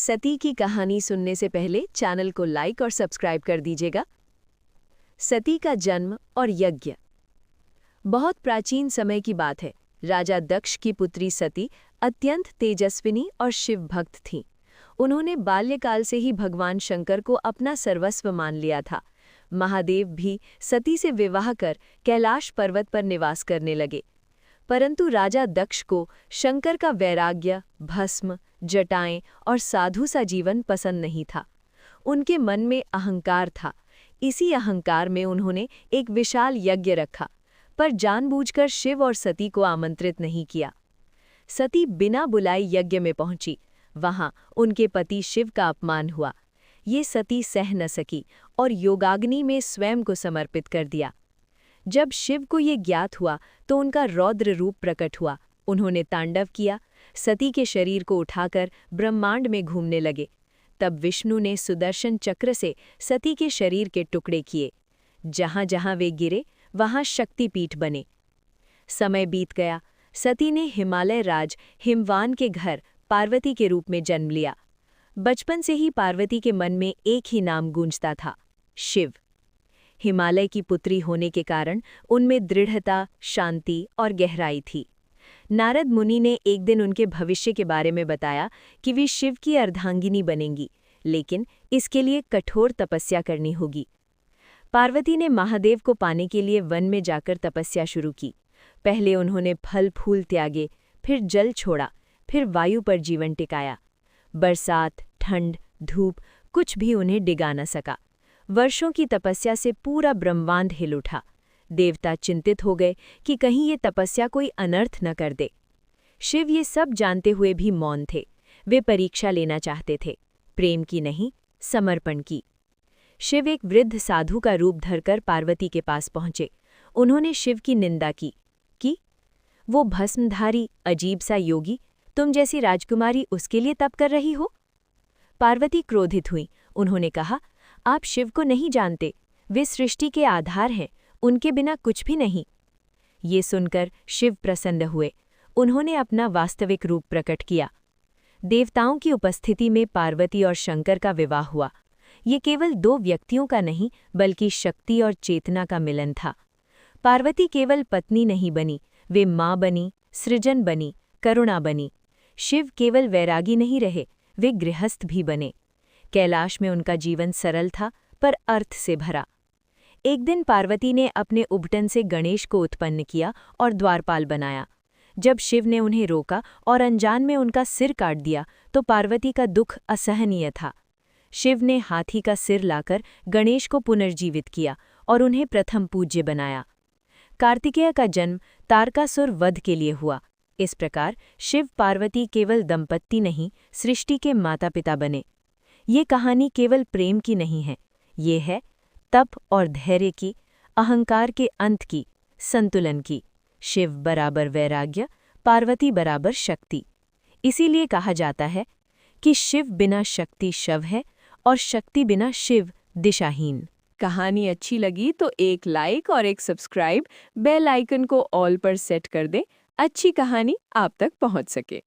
सती की कहानी सुनने से पहले चैनल को लाइक और सब्सक्राइब कर दीजिएगा। सती का जन्म और यज्ञ। बहुत प्राचीन समय की बात है। राजा दक्ष की पुत्री सती अत्यंत तेजस्विनी और शिव भक्त थीं। उन्होंने बाल्यकाल से ही भगवान शंकर को अपना सर्वस्व मान लिया था। महादेव भी सती से विवाह कर कैलाश पर्वत पर निवास करने लगे। परंतु राजा दक्ष को शंकर का वैराग्य, भस्म, जटाएं और साधु सा जीवन पसंद नहीं था। उनके मन में अहंकार था। इसी अहंकार में उन्होंने एक विशाल यज्ञ रखा, पर जानबूझकर शिव और सती को आमंत्रित नहीं किया। सती बिना बुलाए यज्ञ में पहुंची। वहां उनके पति शिव का अपमान हुआ। ये सती सह न सकी और योगाग्नि में स्वयं को समर्पित कर दिया। जब शिव को ये ज्ञात हुआ तो उनका रौद्र रूप प्रकट हुआ। उन्होंने तांडव किया, सती के शरीर को उठाकर ब्रह्मांड में घूमने लगे। तब विष्णु ने सुदर्शन चक्र से सती के शरीर के टुकड़े किए। जहां जहां वे गिरे वहां शक्तिपीठ बने। समय बीत गया। सती ने हिमालय राज हिमवान के घर पार्वती के रूप में जन्म लिया। बचपन से ही पार्वती के मन में एक ही नाम गूंजता था, शिव। हिमालय की पुत्री होने के कारण उनमें दृढ़ता, शांति और गहराई थी। नारद मुनि ने एक दिन उनके भविष्य के बारे में बताया कि वे शिव की अर्धांगिनी बनेंगी, लेकिन इसके लिए कठोर तपस्या करनी होगी। पार्वती ने महादेव को पाने के लिए वन में जाकर तपस्या शुरू की। पहले उन्होंने फल फूल त्यागे, फिर जल छोड़ा, फिर वायु पर जीवन टिकाया। बरसात, ठंड, धूप कुछ भी उन्हें डिगा न सका। वर्षों की तपस्या से पूरा ब्रह्मांड हिल उठा। देवता चिंतित हो गए कि कहीं ये तपस्या कोई अनर्थ न कर दे। शिव ये सब जानते हुए भी मौन थे। वे परीक्षा लेना चाहते थे, प्रेम की नहीं, समर्पण की। शिव एक वृद्ध साधु का रूप धरकर पार्वती के पास पहुंचे। उन्होंने शिव की निंदा की कि वो भस्मधारी अजीब सा योगी, तुम जैसी राजकुमारी उसके लिए तप कर रही हो। पार्वती क्रोधित हुई। उन्होंने कहा, आप शिव को नहीं जानते, वे सृष्टि के आधार हैं, उनके बिना कुछ भी नहीं। ये सुनकर शिव प्रसन्न हुए। उन्होंने अपना वास्तविक रूप प्रकट किया। देवताओं की उपस्थिति में पार्वती और शंकर का विवाह हुआ। ये केवल दो व्यक्तियों का नहीं, बल्कि शक्ति और चेतना का मिलन था। पार्वती केवल पत्नी नहीं बनी, वे माँ बनी, सृजन बनी, करुणा बनी। शिव केवल वैरागी नहीं रहे, वे गृहस्थ भी बने। कैलाश में उनका जीवन सरल था, पर अर्थ से भरा। एक दिन पार्वती ने अपने उबटन से गणेश को उत्पन्न किया और द्वारपाल बनाया। जब शिव ने उन्हें रोका और अनजान में उनका सिर काट दिया तो पार्वती का दुख असहनीय था। शिव ने हाथी का सिर लाकर गणेश को पुनर्जीवित किया और उन्हें प्रथम पूज्य बनाया। कार्तिकेय का जन्म तारकासुर वध के लिए हुआ। इस प्रकार शिव पार्वती केवल दंपत्ति नहीं, सृष्टि के माता पिता बने। ये कहानी केवल प्रेम की नहीं है, ये है तप और धैर्य की, अहंकार के अंत की, संतुलन की। शिव बराबर वैराग्य, पार्वती बराबर शक्ति। इसीलिए कहा जाता है कि शिव बिना शक्ति शव है और शक्ति बिना शिव दिशाहीन। कहानी अच्छी लगी तो एक लाइक और एक सब्सक्राइब, बेल आइकन को ऑल पर सेट कर दें। अच्छी कहानी आप तक पहुंच सके।